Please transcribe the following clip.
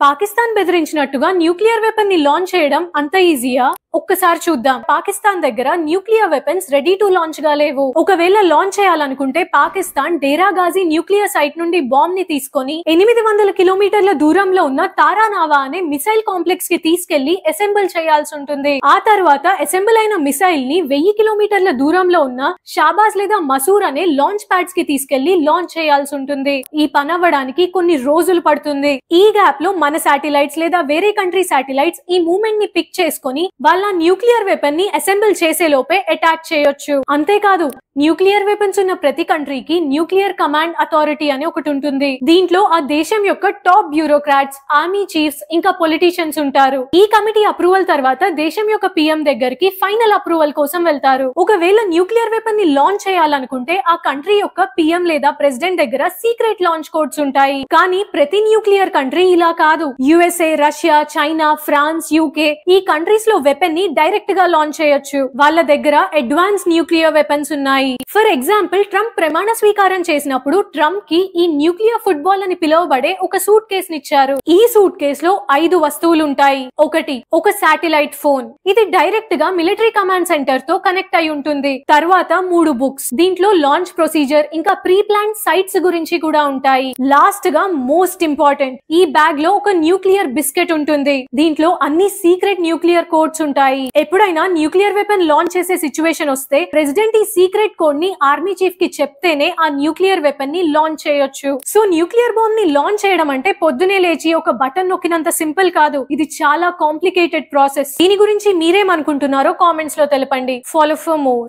Pakistan బెదిరించినట్టుగా nuclear weapon ని launch చేయడం అంత ఈజీయా? ఒక్కసారి చూద్దాం. పాకిస్తాన్ దగ్గర nuclear weapons ready to launch గా లేవు. ఒకవేళ లాంచ్ చేయాలనుకుంటే పాకిస్తాన్ డేరా గాజీ న్యూక్లియర్ సైట్ నుండి బాంబ్ ని తీసుకొని 800 కిలోమీటర్ల దూరంలో ఉన్న తారానావా అనే మిసైల్ కాంప్లెక్స్ కి తీసుకెళ్లి అసెంబుల్ చేయాల్సి ఉంటుంది. ఆ తర్వాత అసెంబుల్ అయిన మిసైల్ ని 1000 కిలోమీటర్ల దూరంలో ఉన్న షాబాజ్ లేదా మసూర్ అనే లాంచ్ ప్యాడ్స్ కి తీసుకెళ్లి లాంచ్ చేయాల్సి ఉంటుంది. ఈ పని అవ్వడానికి కొన్ని రోజులు పడుతుంది. ఈ గ్యాప్ లో మన శాటిలైట్స్ లేదా వేరే కంట్రీ శాటిలైట్స్ ఈ మూవ్మెంట్ ని పిక్ చేసుకుని వాళ్ళ న్యూక్లియర్ వెపన్ ని అసెంబుల్ చేసే లోపే అటాక్ చేయొచ్చు. అంతేకాదు, న్యూక్లియర్ వెపన్స్ ఉన్న ప్రతి కంట్రీకి న్యూక్లియర్ కమాండ్ అథారిటీ అని ఒకటి ఉంటుంది. దీంట్లో ఆ దేశం యొక్క టాప్ బ్యూరోక్రాట్స్, ఆర్మీ చీఫ్స్ ఇంకా పొలిటీషియన్స్ ఉంటారు. ఈ కమిటీ అప్రూవల్ తర్వాత దేశం యొక్క పిఎం దగ్గరికి ఫైనల్ అప్రూవల్ కోసం వెళ్తారు. ఒకవేళ న్యూక్లియర్ వెపన్ ని లాంచ్ చేయాలనుకుంటే ఆ కంట్రీ యొక్క పిఎం లేదా ప్రెసిడెంట్ దగ్గర సీక్రెట్ లాంచ్ కోడ్స్ ఉంటాయి. కానీ ప్రతి న్యూక్లియర్ కంట్రీ ఇలా కాదు. USA, Russia, China, France, UK ఈ కంట్రీస్ లో వెపన్ ని డైరెక్ట్ గా లాంచ్ చేయొచ్చు. వాళ్ళ దగ్గర అడ్వాన్స్ న్యూక్లియర్ వెపన్స్ ఉన్నాయి. ఫర్ ఎగ్జాంపుల్, ట్రంప్ ప్రమాణ స్వీకారం చేసినప్పుడు ట్రంప్ కి ఈ న్యూక్లియర్ ఫుట్బాల్ అని పిలువబడే ఒక సూట్ కేస్ నిచ్చారు. ఈ సూట్ కేస్ లో 5 వస్తువులు ఉంటాయి. ఒకటి, ఒక శాటిలైట్ ఫోన్. ఇది డైరెక్ట్ గా మిలిటరీ కమాండ్ సెంటర్ తో కనెక్ట్ అయి ఉంటుంది. తర్వాత 3 బుక్స్. దీంట్లో లాంచ్ ప్రొసీజర్ ఇంకా ప్రీ ప్లాన్ సైట్స్ గురించి కూడా ఉంటాయి. లాస్ట్ గా మోస్ట్ ఇంపార్టెంట్, ఈ బ్యాగ్ లో ఒక న్యూక్లియర్ బిస్కెట్ ఉంటుంది. దీంట్లో అన్ని సీక్రెట్ న్యూక్లియర్ కోడ్స్ ఉంటాయి. ఎప్పుడైనా న్యూక్లియర్ వెపన్ లాంచ్ చేసే సిచ్యువేషన్ వస్తే ప్రెసిడెంట్ ఈ సీక్రెట్ కోడ్ ని ఆర్మీ చీఫ్ కి చెప్తేనే ఆ న్యూక్లియర్ వెపన్ ని లాంచ్ చేయొచ్చు. సో న్యూక్లియర్ బాంబ్ ని లాంచ్ చేయడం అంటే పొద్దునే లేచి ఒక బటన్ నొక్కినంత సింపుల్ కాదు. ఇది చాలా కాంప్లికేటెడ్ ప్రాసెస్. దీని గురించి మీరేమనుకుంటున్నారో కామెంట్స్ లో తెలపండి. Follow for more.